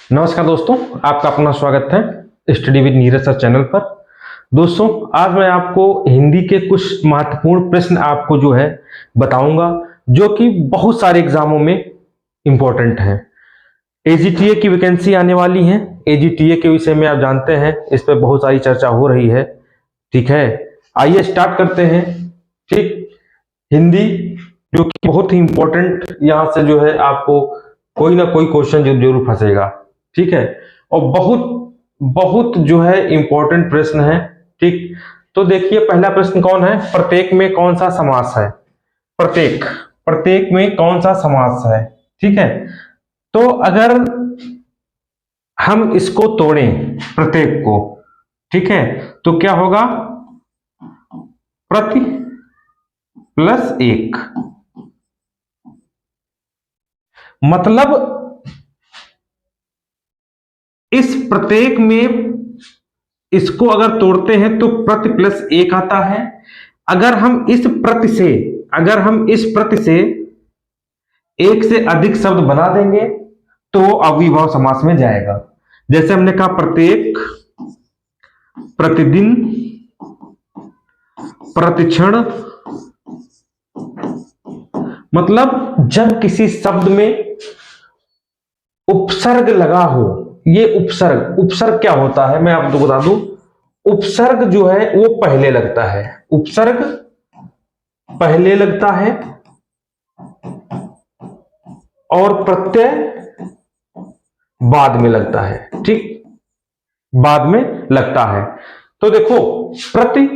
नमस्कार दोस्तों, आपका अपना स्वागत है study with Neeraj sir channel पर। दोस्तों, आज मैं आपको हिंदी के कुछ महत्वपूर्ण प्रश्न आपको जो है बताऊंगा, जो कि बहुत सारे एग्जामों में इंपॉर्टेंट हैं। एजीटीए की वैकेंसी आने वाली है। एजीटीए के विषय में आप जानते हैं, इस पर बहुत सारी चर्चा हो रही है। ठीक है, आइए स्टार्ट करते हैं। ठीक, हिंदी जो कि बहुत ही इंपॉर्टेंट, यहाँ से जो है आपको कोई ना कोई क्वेश्चन जो जरूर फंसेगा। ठीक है, और बहुत बहुत जो है इंपॉर्टेंट प्रश्न है। ठीक, तो देखिए पहला प्रश्न कौन है, प्रत्येक में कौन सा समास है। प्रत्येक प्रत्येक में कौन सा समास है। ठीक है, तो अगर हम इसको तोड़ें प्रत्येक को, ठीक है, तो क्या होगा, प्रति प्लस एक। मतलब इस प्रत्येक में इसको अगर तोड़ते हैं तो प्रति प्लस एक आता है। अगर हम इस प्रति से एक से अधिक शब्द बना देंगे तो अव्ययीभाव समास में जाएगा। जैसे हमने कहा प्रत्येक, प्रतिदिन, प्रतिक्षण। मतलब जब किसी शब्द में उपसर्ग लगा हो, ये उपसर्ग क्या होता है मैं आपको बता दूं। उपसर्ग जो है वो पहले लगता है, उपसर्ग पहले लगता है और प्रत्यय बाद में लगता है। ठीक, बाद में लगता है। तो देखो, प्रति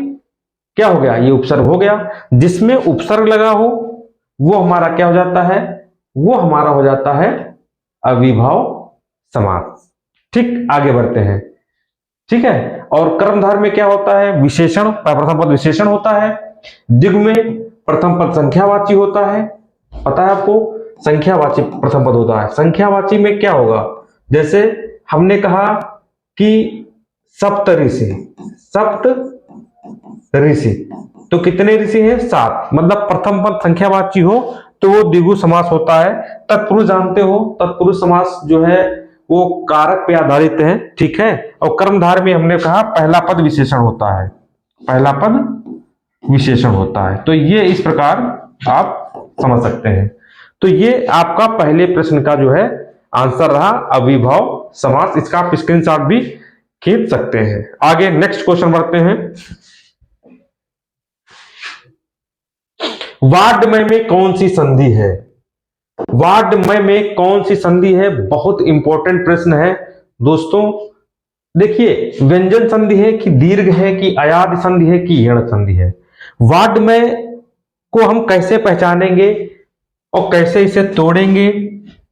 क्या हो गया, ये उपसर्ग हो गया। जिसमें उपसर्ग लगा हो वो हमारा क्या हो जाता है, वो हमारा हो जाता है अविभाव समास। ठीक, आगे बढ़ते हैं। ठीक है, और कर्मधार में क्या होता है, विशेषण, प्रथम पद विशेषण होता है। द्विगु में प्रथम पद संख्यावाची होता है। पता है आपको, संख्यावाची प्रथम पद होता है। संख्यावाची में क्या होगा, जैसे हमने कहा कि सप्त ऋषि, तो कितने ऋषि हैं, 7। मतलब प्रथम पद संख्यावाची हो तो वो द्विगु समास होता है। तत्पुरुष जानते हो, तत्पुरुष समास जो है वो कारक पे आधारित है। ठीक है, और कर्मधार में हमने कहा पहला पद विशेषण होता है, पहला पद विशेषण होता है। तो ये इस प्रकार आप समझ सकते हैं। तो ये आपका पहले प्रश्न का जो है आंसर रहा, अविभाव समास। इसका आप स्क्रीनशॉट भी खींच सकते हैं। आगे नेक्स्ट क्वेश्चन बढ़ते हैं। वाड्मय में कौन सी संधि है। वाड्मय में कौन सी संधि है, बहुत इंपॉर्टेंट प्रश्न है दोस्तों। देखिए, व्यंजन संधि है कि दीर्घ है कि अयाद संधि है कि यण संधि है। वाड्मय को हम कैसे पहचानेंगे और कैसे इसे तोड़ेंगे,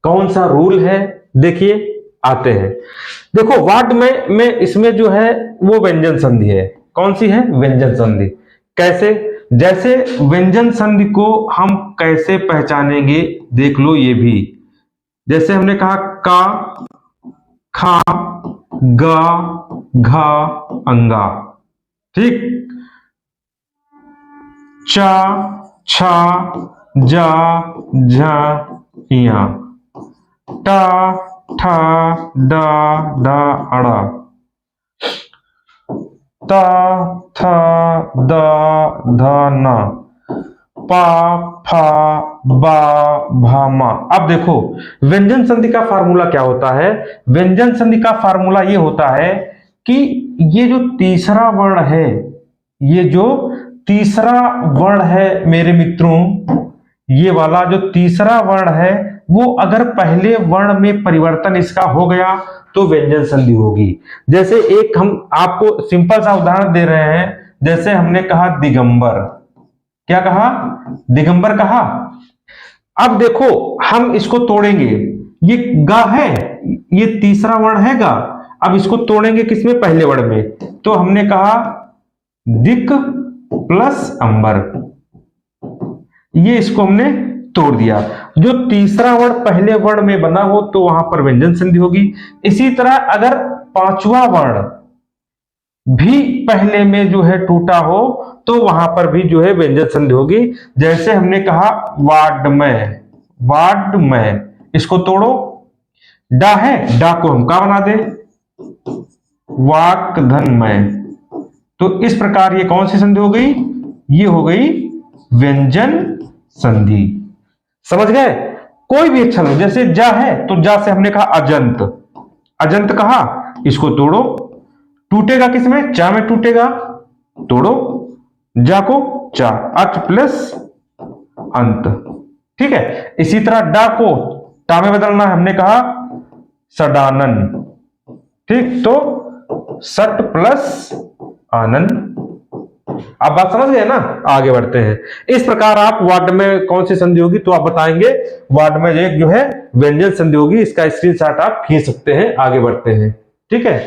कौन सा रूल है, देखिए आते हैं। देखो, वाड्मय में इसमें जो है वो व्यंजन संधि है। कौन सी है, व्यंजन संधि। कैसे, जैसे व्यंजन संधि को हम कैसे पहचानेंगे, देख लो ये भी। जैसे हमने कहा का, खा, गा, घा, अंगा। ठीक, चा, छा, जा, झा, इया, टा, ठा, डा, डा, अड़ा, ता, था, दा, धा, ना, पा, फा, बा, भा, मा। अब देखो, व्यंजन संधि का फार्मूला क्या होता है। व्यंजन संधि का फार्मूला ये होता है कि ये जो तीसरा वर्ण है, ये जो तीसरा वर्ण है मेरे मित्रों, ये वाला जो तीसरा वर्ण है वो अगर पहले वर्ण में परिवर्तन इसका हो गया तो व्यंजन संधि होगी। जैसे एक हम आपको सिंपल सा उदाहरण दे रहे हैं। जैसे हमने कहा दिगंबर, क्या कहा, दिगंबर कहा। अब देखो हम इसको तोड़ेंगे, ये गा है, ये तीसरा वर्ण है गा। अब इसको तोड़ेंगे किसमें, पहले वर्ण में। तो हमने कहा दिक प्लस अंबर, ये इसको हमने तोड़ दिया। जो तीसरा वर्ण पहले वर्ण में बना हो तो वहां पर व्यंजन संधि होगी। इसी तरह अगर पांचवा वर्ण भी पहले में जो है टूटा हो तो वहां पर भी जो है व्यंजन संधि होगी। जैसे हमने कहा वाड्मय, वाड्मय, इसको तोड़ो, डा है, डा को हम का बना दे, वाक धन्मय। तो इस प्रकार ये कौन सी संधि हो गई, ये हो गई व्यंजन संधि। समझ गए? कोई भी अक्षर हो, जैसे जा है तो जा से हमने कहा अजंत, अजंत कहा, इसको तोड़ो, टूटेगा किसमें, चा में टूटेगा, तोड़ो, जा को चा, अच प्लस अंत। ठीक है, इसी तरह डा को टा में बदलना है, हमने कहा सडानन। ठीक, तो सट प्लस आनंद। आप बात समझ गए ना? आगे बढ़ते हैं। इस प्रकार आप वार्ड में कौन सी संधि होगी तो आप बताएंगे, वार्ड में एक जो है व्यंजन संधि होगी, इसका स्क्रीनशॉट आप खींच सकते हैं। आगे बढ़ते हैं। ठीक है,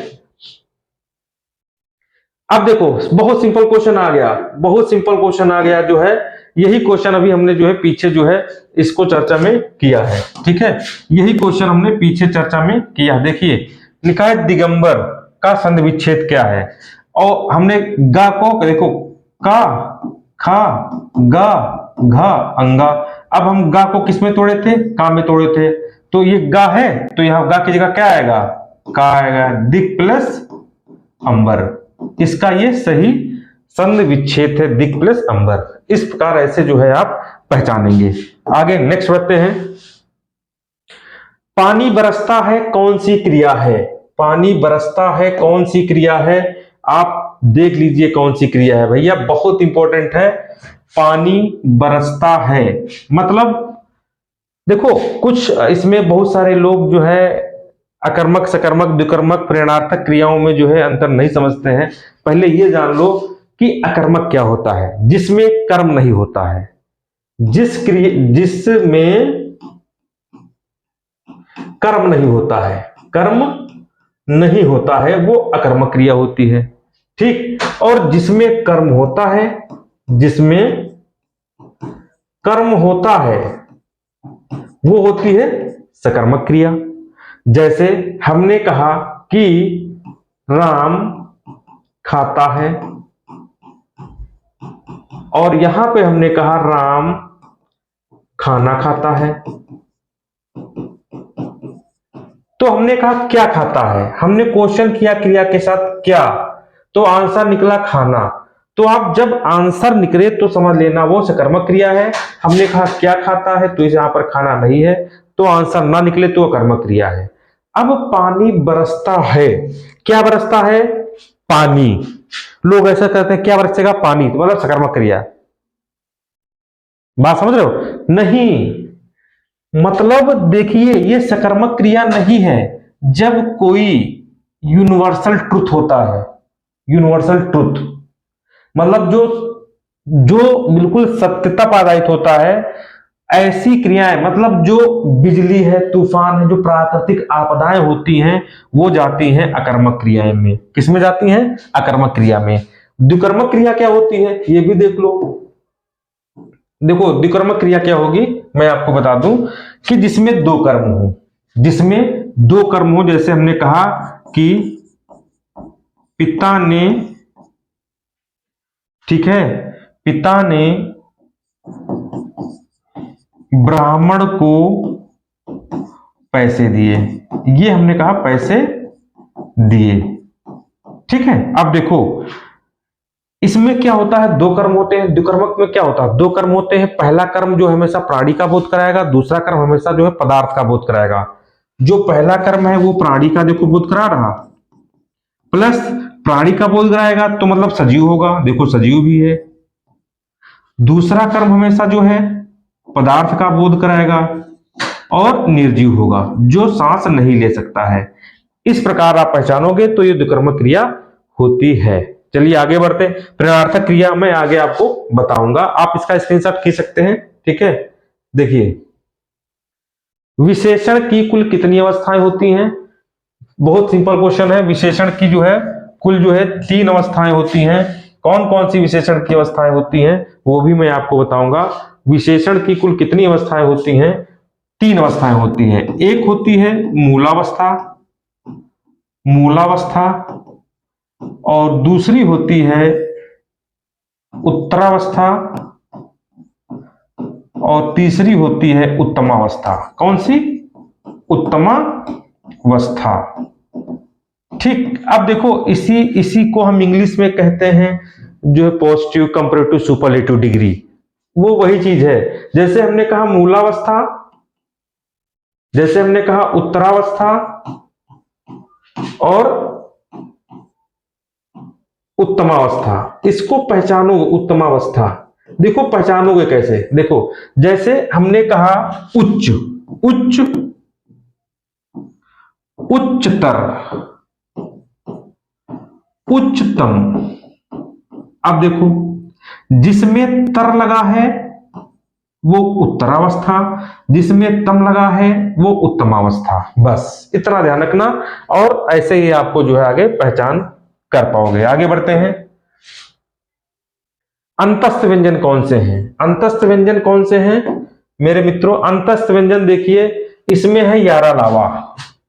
अब देखो बहुत सिंपल क्वेश्चन आ गया, बहुत सिंपल क्वेश्चन आ गया जो है, यही क्वेश्चन अभी हमने जो है पीछे जो है इसको चर्चा में किया है। ठीक है, यही क्वेश्चन हमने पीछे चर्चा में किया। देखिए लिखा है दिगंबर का संधि विच्छेद क्या है, और हमने गा को देखो, का, खा, गा, घा, अंगा। अब हम गा को किस में तोड़े थे, का में तोड़े थे, तो ये गा है तो यहां गा की जगह क्या आएगा, का आएगा, दिक प्लस अंबर। इसका ये सही संधि विच्छेद है, दिक प्लस अंबर। इस प्रकार ऐसे जो है आप पहचानेंगे। आगे नेक्स्ट बढ़ते हैं। पानी बरसता है कौन सी क्रिया है, पानी बरसता है कौन सी क्रिया है, आप देख लीजिए कौन सी क्रिया है भैया, बहुत इंपॉर्टेंट है। पानी बरसता है मतलब देखो, कुछ इसमें बहुत सारे लोग जो है अकर्मक, सकर्मक, द्विकर्मक, प्रेरणार्थक क्रियाओं में जो है अंतर नहीं समझते हैं। पहले ये जान लो कि अकर्मक क्या होता है, जिसमें कर्म नहीं होता है, जिसमें कर्म नहीं होता है, कर्म नहीं होता है वो अकर्मक क्रिया होती है। ठीक, और जिसमें कर्म होता है, जिसमें कर्म होता है वो होती है सकर्मक क्रिया। जैसे हमने कहा कि राम खाता है, और यहां पे हमने कहा राम खाना खाता है। तो हमने कहा क्या खाता है, हमने क्वेश्चन किया क्रिया के साथ क्या, तो आंसर निकला खाना। तो आप जब आंसर निकले तो समझ लेना वो सकर्मक क्रिया है। हमने कहा क्या खाता है तो यहां पर खाना नहीं है, तो आंसर ना निकले तो अकर्मक क्रिया है। अब पानी बरसता है, क्या बरसता है, पानी। लोग ऐसा कहते हैं क्या बरसेगा, पानी, तो मतलब सकर्मक क्रिया। बात समझ रहे हो? नहीं, मतलब देखिए ये सकर्मक क्रिया नहीं है जब कोई यूनिवर्सल ट्रुथ होता है। यूनिवर्सल ट्रुथ मतलब जो जो बिल्कुल सत्यता पादायित होता है, ऐसी क्रियाएं, मतलब जो बिजली है, तूफान है, जो प्राकृतिक आपदाएं होती हैं वो जाती हैं अकर्मक क्रियाएं में। किसमें जाती हैं, अकर्मक क्रिया में। द्विकर्मक क्रिया क्या होती है ये भी देख लो। देखो द्विकर्मक क्रिया क्या होगी, मैं आपको बता दूं कि जिसमें दो कर्म हो, जिसमें दो कर्म हो, जैसे हमने कहा कि पिता ने, ठीक है, पिता ने ब्राह्मण को पैसे दिए, ये हमने कहा पैसे दिए। ठीक है, अब देखो इसमें क्या होता है, दो कर्म होते हैं। द्विकर्मक में क्या होता है, दो कर्म होते हैं। पहला कर्म जो हमेशा प्राणी का बोध कराएगा, दूसरा कर्म हमेशा जो है पदार्थ का बोध कराएगा। जो पहला कर्म है वो प्राणी का देखो बोध करा रहा, प्लस प्राणी का बोध कराएगा तो मतलब सजीव होगा, देखो सजीव भी है। दूसरा कर्म हमेशा जो है पदार्थ का बोध कराएगा और निर्जीव होगा, जो सांस नहीं ले सकता है। इस प्रकार आप पहचानोगे तो ये द्विकर्मक क्रिया होती है। चलिए आगे बढ़ते हैं। प्रेरणार्थक क्रिया मैं आगे आपको बताऊंगा, आप इसका स्क्रीनशॉट खींच सकते हैं। ठीक है, देखिए विशेषण की कुल कितनी अवस्थाएं होती हैं, बहुत सिंपल क्वेश्चन है। विशेषण की जो है कुल जो है 3 अवस्थाएं होती हैं। कौन कौन सी विशेषण की अवस्थाएं होती हैं वो भी मैं आपको बताऊंगा। विशेषण की कुल कितनी अवस्थाएं होती हैं, 3 अवस्थाएं होती हैं। एक होती है मूलावस्था, मूलावस्था, और दूसरी होती है उत्तरावस्था, और तीसरी होती है उत्तमावस्था। कौन सी, उत्तमा वस्था। ठीक, अब देखो इसी इसी को हम इंग्लिश में कहते हैं जो है पॉजिटिव कंपैरेटिव सुपरलेटिव डिग्री। वो वही चीज है, जैसे हमने कहा मूलावस्था, जैसे हमने कहा उत्तरावस्था और उत्तमावस्था। इसको पहचानोगे उत्तमावस्था, देखो पहचानोगे कैसे, देखो जैसे हमने कहा उच्च, उच्च, उच्चतर, उच्चतम। अब देखो जिसमें तर लगा है वो उत्तरावस्था, जिसमें तम लगा है वो उत्तमावस्था। बस इतना ध्यान रखना और ऐसे ही आपको जो है आगे पहचान कर पाओगे। आगे बढ़ते हैं। अंतस्थ व्यंजन कौन से हैं? अंतस्थ व्यंजन कौन से हैं मेरे मित्रों? अंतस्थ व्यंजन देखिए इसमें है यारा लावा।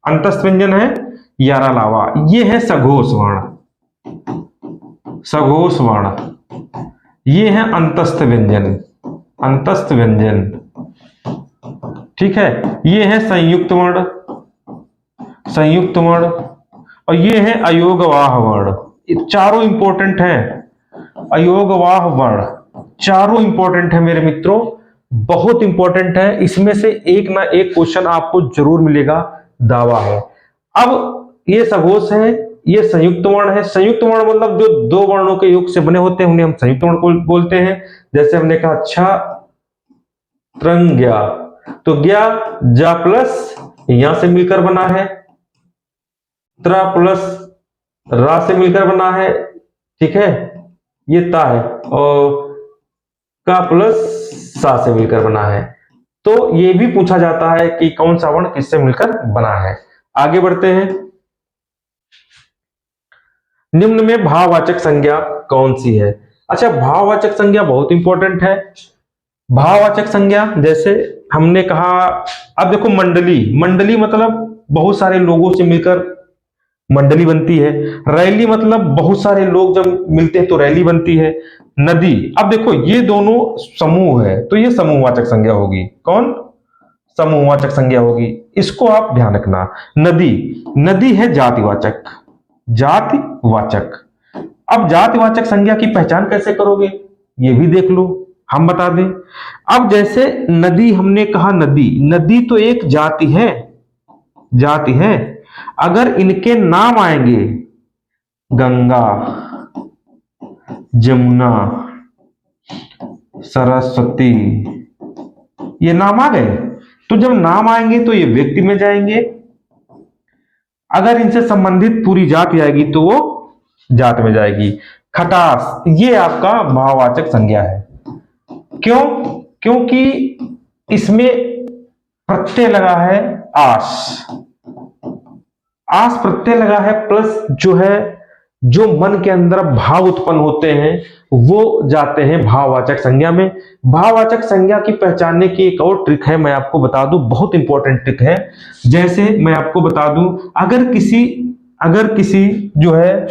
अंतस्थ व्यंजन है यारा लावा। ये है सघोष वर्ण, सघोष वर्ण। ये है अंतस्थ व्यंजन, अंतस्थ व्यंजन। ठीक है, ये है संयुक्त वर्ण, संयुक्त वर्ण। और ये है अयोगवाह वर्ण। ये चारों इंपॉर्टेंट हैं। अयोगवाह वर्ण चारों इंपॉर्टेंट है मेरे मित्रों, बहुत इंपॉर्टेंट है। इसमें से एक ना एक क्वेश्चन आपको जरूर मिलेगा, दावा है। अब ये सघोष है, ये संयुक्त वर्ण है। संयुक्त वर्ण मतलब जो दो वर्णों के योग से बने होते हैं उन्हें हम संयुक्त वर्ण बोलते हैं। जैसे हमने कहा छ त्रंग्या, तो ज्ञा जा प्लस यहां से मिलकर बना है, त्रा प्लस रा से मिलकर बना है। ठीक है, ये ता है, और का प्लस सा से मिलकर बना है। तो ये भी पूछा जाता है कि कौन सा वर्ण किससे मिलकर बना है। आगे बढ़ते हैं। निम्न में भाववाचक संज्ञा कौन सी है? अच्छा, भाववाचक संज्ञा बहुत इंपॉर्टेंट है। भाववाचक संज्ञा जैसे हमने कहा, अब देखो मंडली, मंडली मतलब बहुत सारे लोगों से मिलकर मंडली बनती है। रैली मतलब बहुत सारे लोग जब मिलते हैं तो रैली बनती है। नदी, अब देखो ये दोनों समूह है तो ये समूहवाचक संज्ञा होगी। कौन? समूहवाचक संज्ञा होगी। इसको आप ध्यान रखना। नदी, नदी है जातिवाचक, जातिवाचक। अब जातिवाचक संज्ञा की पहचान कैसे करोगे ये भी देख लो, हम बता दें। अब जैसे नदी, हमने कहा नदी, नदी तो एक जाति है, जाति है। अगर इनके नाम आएंगे गंगा, जमुना, सरस्वती, ये नाम आ गए, तो जब नाम आएंगे तो ये व्यक्ति में जाएंगे। अगर इनसे संबंधित पूरी जाति आएगी तो वो जात में जाएगी। खटास, ये आपका भाववाचक संज्ञा है। क्यों? क्योंकि इसमें प्रत्यय लगा है आस, आस प्रत्यय लगा है, प्लस जो है जो मन के अंदर भाव उत्पन्न होते हैं वो जाते हैं भाववाचक संज्ञा में। भाववाचक संज्ञा की पहचानने की एक और ट्रिक है, मैं आपको बता दूं, बहुत इंपॉर्टेंट ट्रिक है। जैसे मैं आपको बता दूं, अगर किसी जो है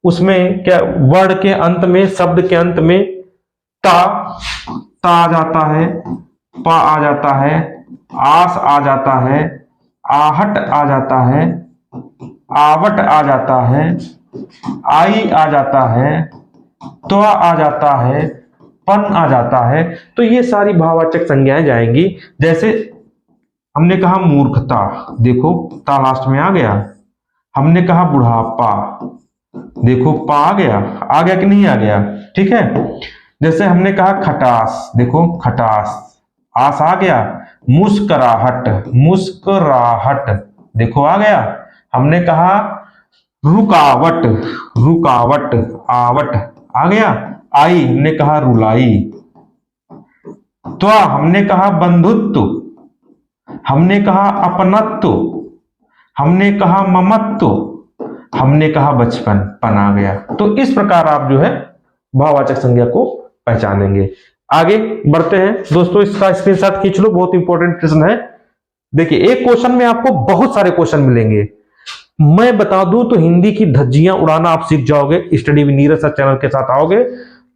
उसमें क्या वर्ड के अंत में, शब्द के अंत में ता आ जाता है, पा आ जाता है, आस आ जाता है, आहट आ जाता है, आवट आ जाता है, आई आ जाता है, त्वा आ जाता है, पन आ जाता है, तो ये सारी भाववाचक संज्ञाएं जाएंगी। जैसे हमने कहा मूर्खता, देखो ता लास्ट में आ गया। हमने कहा बुढ़ापा, देखो पा आ गया कि नहीं आ गया? ठीक है। जैसे हमने कहा खटास, देखो खटास, आस आ गया। मुस्कुराहट, मुस्कुराहट, देखो आ गया। हमने कहा रुकावट, रुकावट, आवट आ गया। आई, हमने कहा रुलाई। त्वा, हमने कहा बंधुत्व, हमने कहा अपनत्व, हमने कहा ममत्व, हमने कहा बचपन, पन आ गया। तो इस प्रकार आप जो है भाववाचक संज्ञा को पहचानेंगे। आगे बढ़ते हैं दोस्तों, इसका स्क्रीनशॉट खींच लो, बहुत इंपॉर्टेंट प्रश्न है। देखिए एक क्वेश्चन में आपको बहुत सारे क्वेश्चन मिलेंगे। मैं बता दूं तो हिंदी की धज्जियां उड़ाना आप सीख जाओगे। Study with Neeraj sir channel के साथ आओगे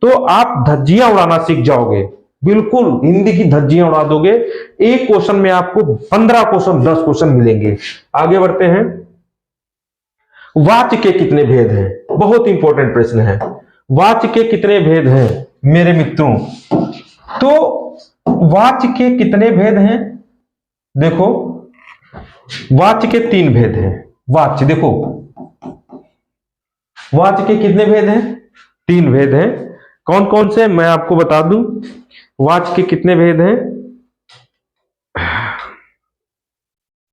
तो आप धज्जियां उड़ाना सीख जाओगे। बिल्कुल हिंदी की धज्जियां उड़ा दोगे। एक क्वेश्चन में आपको 15 क्वेश्चन 10 क्वेश्चन मिलेंगे। आगे बढ़ते हैं। वाच्य के कितने भेद हैं? बहुत इंपॉर्टेंट प्रश्न है। वाच्य के कितने भेद हैं मेरे मित्रों? तो वाच्य के कितने भेद हैं? देखो वाच्य के 3 भेद हैं। वाच्य देखो, वाच्य के कितने भेद हैं? 3 भेद हैं। कौन कौन से मैं आपको बता दूं। वाच्य के कितने भेद हैं?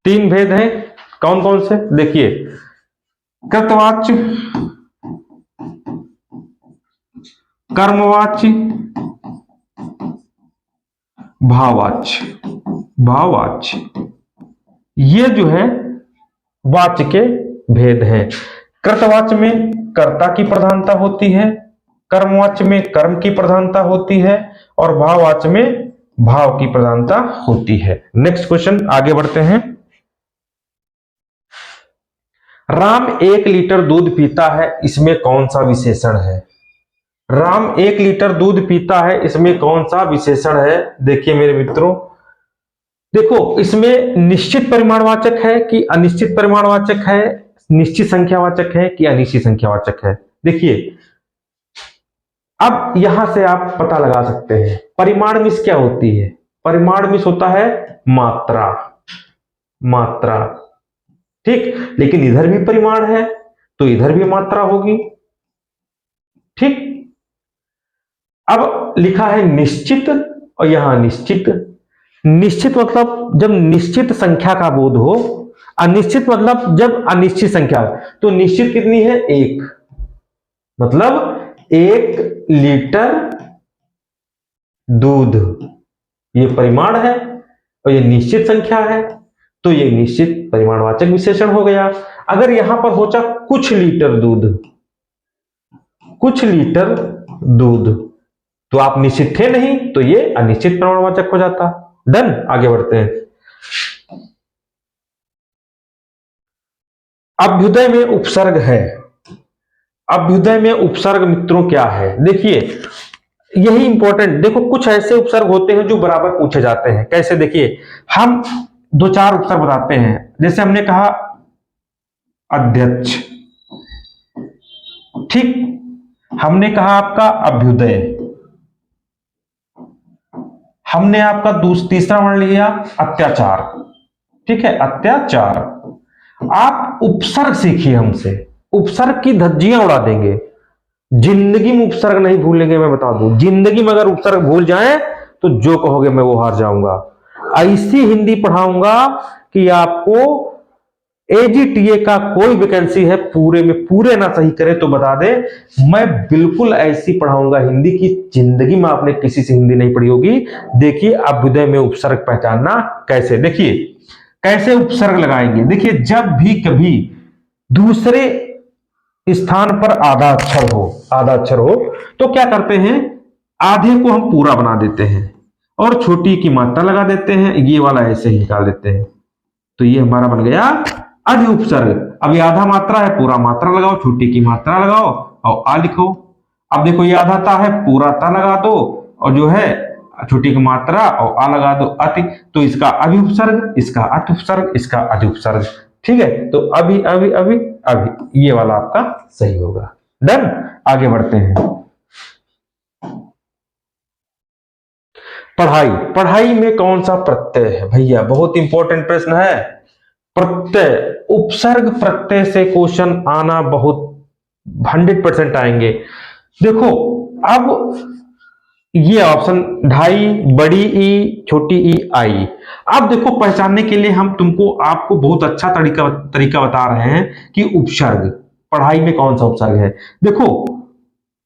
3 भेद हैं। कौन कौन से? देखिए, कृतवाच्य, कर्मवाच्य, भाववाच्य। भाववाच्य ये जो है वाच्य के भेद हैं। कृतवाच्य में कर्ता की प्रधानता होती है, कर्मवाच्य में कर्म की प्रधानता होती है और भाववाच्य में भाव की प्रधानता होती है। नेक्स्ट क्वेश्चन, आगे बढ़ते हैं। राम 1 लीटर दूध पीता है, इसमें कौन सा विशेषण है? राम 1 लीटर दूध पीता है, इसमें कौन सा विशेषण है? देखिए मेरे मित्रों, देखो इसमें निश्चित परिमाणवाचक है कि अनिश्चित परिमाणवाचक है, निश्चित संख्यावाचक है कि अनिश्चित संख्यावाचक है। देखिए अब यहां से आप पता लगा सकते हैं परिमाण मिस क्या होती है। परिमाण मिस होता है मात्रा। मात्रा ठीक, लेकिन इधर भी परिमाण है तो इधर भी मात्रा होगी। ठीक, अब लिखा है निश्चित और यहां निश्चित। निश्चित मतलब जब निश्चित संख्या का बोध हो, अनिश्चित मतलब जब अनिश्चित संख्या। तो निश्चित कितनी है? 1, मतलब 1 लीटर दूध, ये परिमाण है और ये निश्चित संख्या है तो ये निश्चित परिमाणवाचक विशेषण हो गया। अगर यहां पर होता कुछ लीटर दूध, कुछ लीटर दूध, तो आप निश्चित थे नहीं तो ये अनिश्चित परिमाणवाचक हो जाता। डन, आगे बढ़ते हैं। अभ्युदय में उपसर्ग है। अभ्युदय में उपसर्ग मित्रों क्या है? देखिए यही इंपॉर्टेंट। देखो कुछ ऐसे उपसर्ग होते हैं जो बराबर पूछे जाते हैं। कैसे? देखिए हम 2-4 उपसर्ग बताते हैं। जैसे हमने कहा अध्यक्ष, ठीक, हमने कहा आपका अभ्युदय, हमने आपका तीसरा वर्ण लिया अत्याचार। ठीक है, अत्याचार। आप उपसर्ग सीखिए हमसे, उपसर्ग की धज्जियां उड़ा देंगे। जिंदगी में उपसर्ग नहीं भूलेंगे, मैं बता दूं। जिंदगी में अगर उपसर्ग भूल जाए तो जो कहोगे मैं वो हार जाऊंगा। ऐसी हिंदी पढ़ाऊंगा कि आपको एजीटीए का कोई वैकेंसी है पूरे में पूरे ना सही करे तो बता दे। मैं बिल्कुल ऐसी पढ़ाऊंगा हिंदी की जिंदगी में आपने किसी से हिंदी नहीं पढ़ी होगी। देखिए अभ्युदय में उपसर्ग पहचानना कैसे। देखिए कैसे उपसर्ग लगाएंगे। देखिए जब भी कभी दूसरे स्थान पर आधा अक्षर हो, आधा अक्षर हो तो क्या करते हैं, आधे को हम पूरा बना देते हैं और छोटी की मात्रा लगा देते हैं। ये वाला ऐसे ही निकाल देते हैं तो ये हमारा बन गया अधि उपसर्ग। अब ये आधा मात्रा है, पूरा मात्रा लगाओ, छोटी की मात्रा लगाओ और आ लिखो। अब देखो ये आधा ता है, पूरा ता लगा दो और जो है छोटी की मात्रा और आ लगा दो अति। तो इसका अभि उपसर्ग, इसका अति उपसर्ग, इसका अधि उपसर्ग। ठीक है, तो अभी अभी अभी अभी ये वाला आपका सही होगा। डन, आगे बढ़ते हैं। पढ़ाई, पढ़ाई में कौन सा प्रत्यय है भैया? बहुत इंपॉर्टेंट प्रश्न है। प्रत्यय, उपसर्ग प्रत्यय से क्वेश्चन आना बहुत 100% आएंगे। देखो अब ये ऑप्शन ढाई, बड़ी ई, छोटी ई, आई। अब देखो पहचानने के लिए हम तुमको आपको बहुत अच्छा तरीका बता रहे हैं कि उपसर्ग पढ़ाई में कौन सा उपसर्ग है। देखो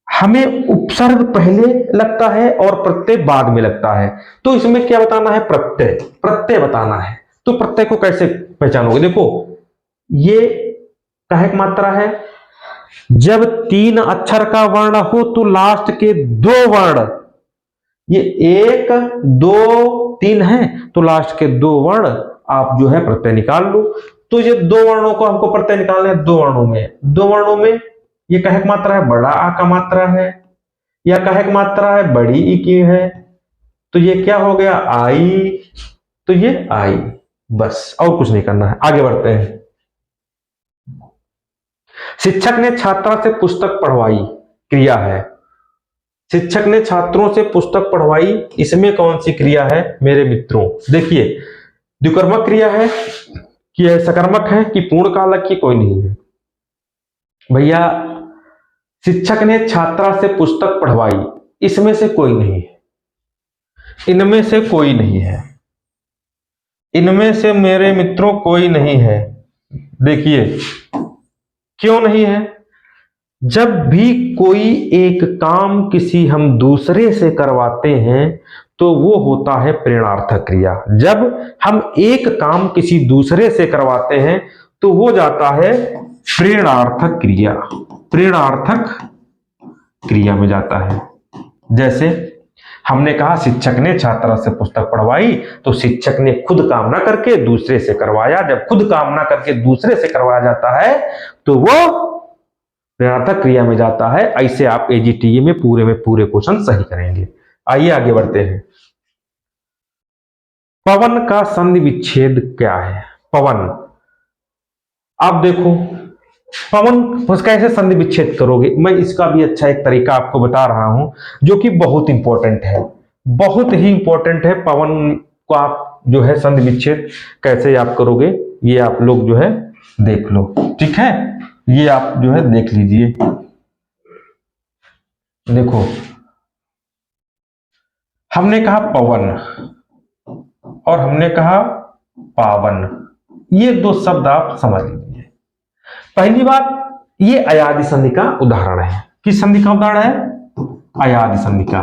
हमें उपसर्ग पहले लगता है और प्रत्यय बाद में लगता है, तो इसमें क्या बताना है? प्रत्यय, प्रत्यय बताना है। तो प्रत्यय को कैसे पहचानोगे? देखो ये काहक मात्रा है। जब 3 अक्षर का वर्ण हो तो लास्ट के 2 वर्ण, ये 1 2 3 है तो लास्ट के 2 वर्ण आप जो है प्रत्यय निकाल लो। तो ये 2 वर्णों को हमको प्रत्यय निकालना है। 2 वर्णों में, 2 वर्णों में ये काहक मात्रा है? बड़ा आ का मात्रा है या काहक मात्रा है? बड़ी ई की है। तो ये क्या हो गया, आई, तो ये आई, बस और कुछ नहीं करना है। आगे बढ़ते हैं। शिक्षक ने छात्रा से पुस्तक पढ़वाई, क्रिया है। शिक्षक ने छात्रों से पुस्तक पढ़वाई, इसमें कौन सी क्रिया है मेरे मित्रों? देखिए, द्विकर्मक क्रिया है कि सकर्मक है कि पूर्णकालिक की, कोई नहीं है भैया। शिक्षक ने छात्रा से पुस्तक पढ़वाई, इसमें से कोई नहीं है, इनमें से कोई नहीं है, इनमें से मेरे मित्रों कोई नहीं है। देखिए क्यों नहीं है? जब भी कोई एक काम किसी हम दूसरे से करवाते हैं तो वो होता है प्रेरणार्थक क्रिया। जब हम एक काम किसी दूसरे से करवाते हैं तो वो जाता है प्रेरणार्थक क्रिया, प्रेरणार्थक क्रिया में जाता है। जैसे हमने कहा शिक्षक ने छात्रा से पुस्तक पढ़वाई, तो शिक्षक ने खुद काम ना करके दूसरे से करवाया। जब खुद काम ना करके दूसरे से करवाया जाता है तो वो प्रेरणार्थक क्रिया में जाता है। ऐसे आप एजीटीए में पूरे क्वेश्चन सही करेंगे। आइए आगे बढ़ते हैं। पवन का संधि विच्छेद क्या है? पवन, आप देखो पवन कैसे संधि विच्छेद करोगे, मैं इसका भी अच्छा एक तरीका आपको बता रहा हूं जो कि बहुत इंपॉर्टेंट है, बहुत ही इंपॉर्टेंट है। पवन को आप जो है संधि विच्छेद कैसे आप करोगे, ये आप लोग जो है देख लो, ठीक है? ये आप जो है देख लीजिए। देखो हमने कहा पवन और हमने कहा पावन, ये दो शब्द आप समझ लीजिए। पहली बात, ये अयादि संधि का उदाहरण है। किस संधि का उदाहरण है? अयादि संधि का।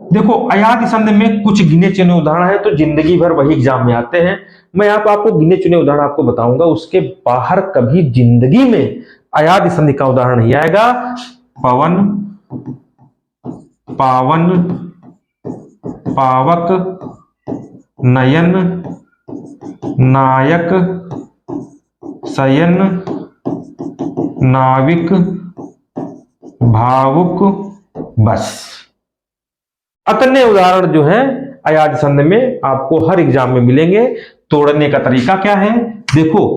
देखो अयादि संधि में कुछ गिने चुने उदाहरण है तो जिंदगी भर वही एग्जाम में आते हैं। मैं आपको गिने चुने उदाहरण आपको बताऊंगा, उसके बाहर कभी जिंदगी में अयादि संधि का उदाहरण नहीं आएगा। पवन, पावन, पावक, नयन, नायक, शयन, नाविक, भावुक, बस। अतने उदाहरण जो है अयादि संधि में आपको हर एग्जाम में मिलेंगे। तोड़ने का तरीका क्या है? देखो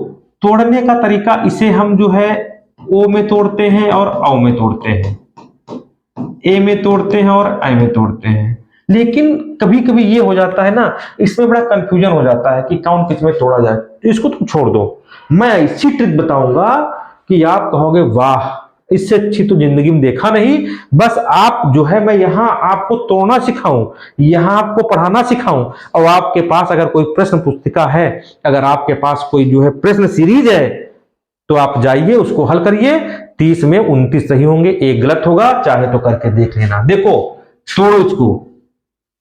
तोड़ने का तरीका, इसे हम जो है ओ में तोड़ते हैं और औ में तोड़ते हैं, ए में तोड़ते हैं और ऐ में तोड़ते हैं। लेकिन कभी कभी ये हो जाता है ना, इसमें बड़ा कंफ्यूजन हो जाता है कि कौन किस में तोड़ा जाए, तो इसको तुम छोड़ दो। मैं ऐसी ट्रिक बताऊंगा कि आप कहोगे वाह, इससे अच्छी तो जिंदगी में देखा नहीं। बस आप जो है, मैं यहां आपको तोड़ना सिखाऊं, यहां आपको पढ़ाना सिखाऊं, और आपके पास अगर कोई प्रश्न पुस्तिका है, अगर आपके पास कोई जो है प्रश्न सीरीज है, तो आप जाइए उसको हल करिए। 30 में 29 सही होंगे, एक गलत होगा, चाहे तो करके देख लेना। देखो तोड़ो इसको,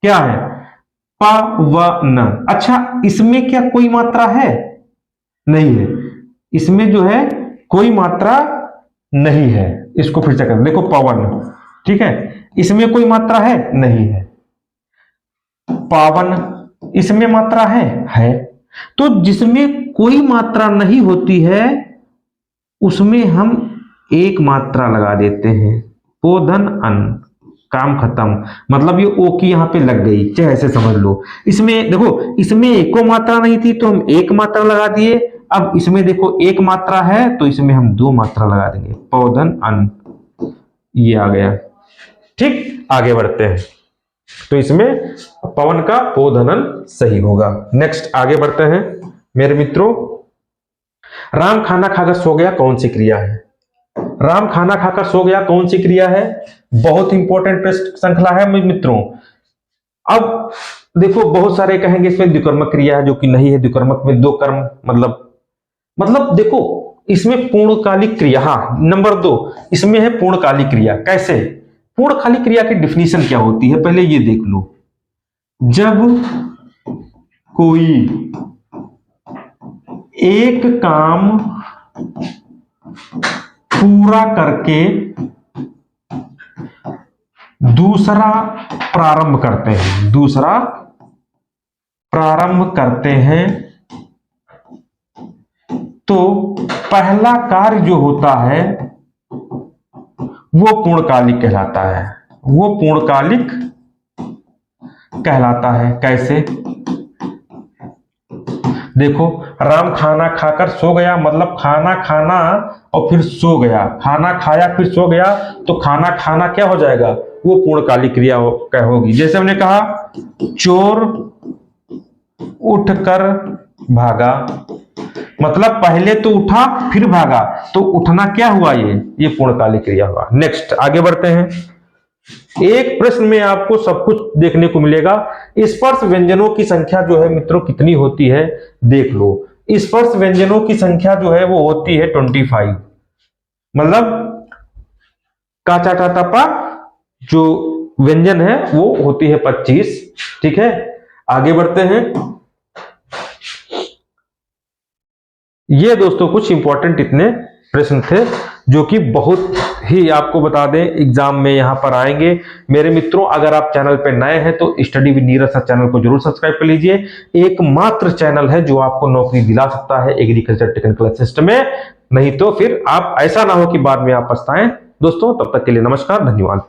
क्या है? पवन। अच्छा, इसमें क्या कोई मात्रा है? नहीं है, इसमें जो है कोई मात्रा नहीं है। इसको फिर से कर देखो, पवन, ठीक है, इसमें कोई मात्रा है? नहीं है। पावन, इसमें मात्रा है। तो जिसमें कोई मात्रा नहीं होती है उसमें हम एक मात्रा लगा देते हैं, पोधन अन, काम खत्म। मतलब ये ओ की यहां पे लग गई, चाहे ऐसे समझ लो। इसमें देखो, इसमें एको मात्रा नहीं थी तो हम एक मात्रा लगा दिए। अब इसमें देखो एक मात्रा है तो इसमें हम दो मात्रा लगा देंगे, पोधन अन, ये आ गया। ठीक, आगे बढ़ते हैं। तो इसमें पवन का पोधनन सही होगा। नेक्स्ट आगे बढ़ते हैं मेरे मित्रों। राम खाना खाकर सो गया, कौन सी क्रिया है? राम खाना खाकर सो गया, कौन सी क्रिया है? बहुत इंपॉर्टेंट प्रश्न श्रृंखला है मित्रों। अब देखो बहुत सारे कहेंगे इसमें द्विकर्मक क्रिया है, जो कि नहीं है। द्विकर्मक में दो कर्म, मतलब देखो इसमें पूर्णकालिक क्रिया। हाँ, नंबर 2 इसमें है पूर्णकालिक क्रिया। कैसे? पूर्णकालिक क्रिया की डिफिनीशन क्या होती है पहले ये देख लो। जब कोई एक काम पूरा करके दूसरा प्रारंभ करते हैं, दूसरा प्रारंभ करते हैं, तो पहला कार्य जो होता है वो पूर्णकालिक कहलाता है। वो पूर्णकालिक कहलाता है। कैसे? देखो, राम खाना खाकर सो गया, मतलब खाना खाना और फिर सो गया, खाना खाया फिर सो गया, तो खाना खाना क्या हो जाएगा? वो पूर्णकालिक क्रिया होगी। जैसे हमने कहा चोर उठकर भागा, मतलब पहले तो उठा फिर भागा, तो उठना क्या हुआ? ये पूर्णकालिक क्रिया हुआ। नेक्स्ट आगे बढ़ते हैं। एक प्रश्न में आपको सब कुछ देखने को मिलेगा। स्पर्श व्यंजनों की संख्या जो है मित्रों कितनी होती है? देख लो, स्पर्श व्यंजनों की संख्या जो है वो होती है 25। मतलब काचा टाटा पा जो व्यंजन है वो होती है 25। ठीक है, आगे बढ़ते हैं। ये दोस्तों कुछ इंपॉर्टेंट इतने प्रश्न थे जो कि बहुत ही आपको बता दें एग्जाम में यहां पर आएंगे। मेरे मित्रों, अगर आप चैनल पे नए हैं तो study with Neeraj sir channel को जरूर सब्सक्राइब कर लीजिए। एकमात्र चैनल है जो आपको नौकरी दिला सकता है एग्रीकल्चर टेक्निकल असिस्टेंट में, नहीं तो फिर आप ऐसा ना हो कि बाद में आप पछताएं। दोस्तों, तब तक के लिए नमस्कार, धन्यवाद।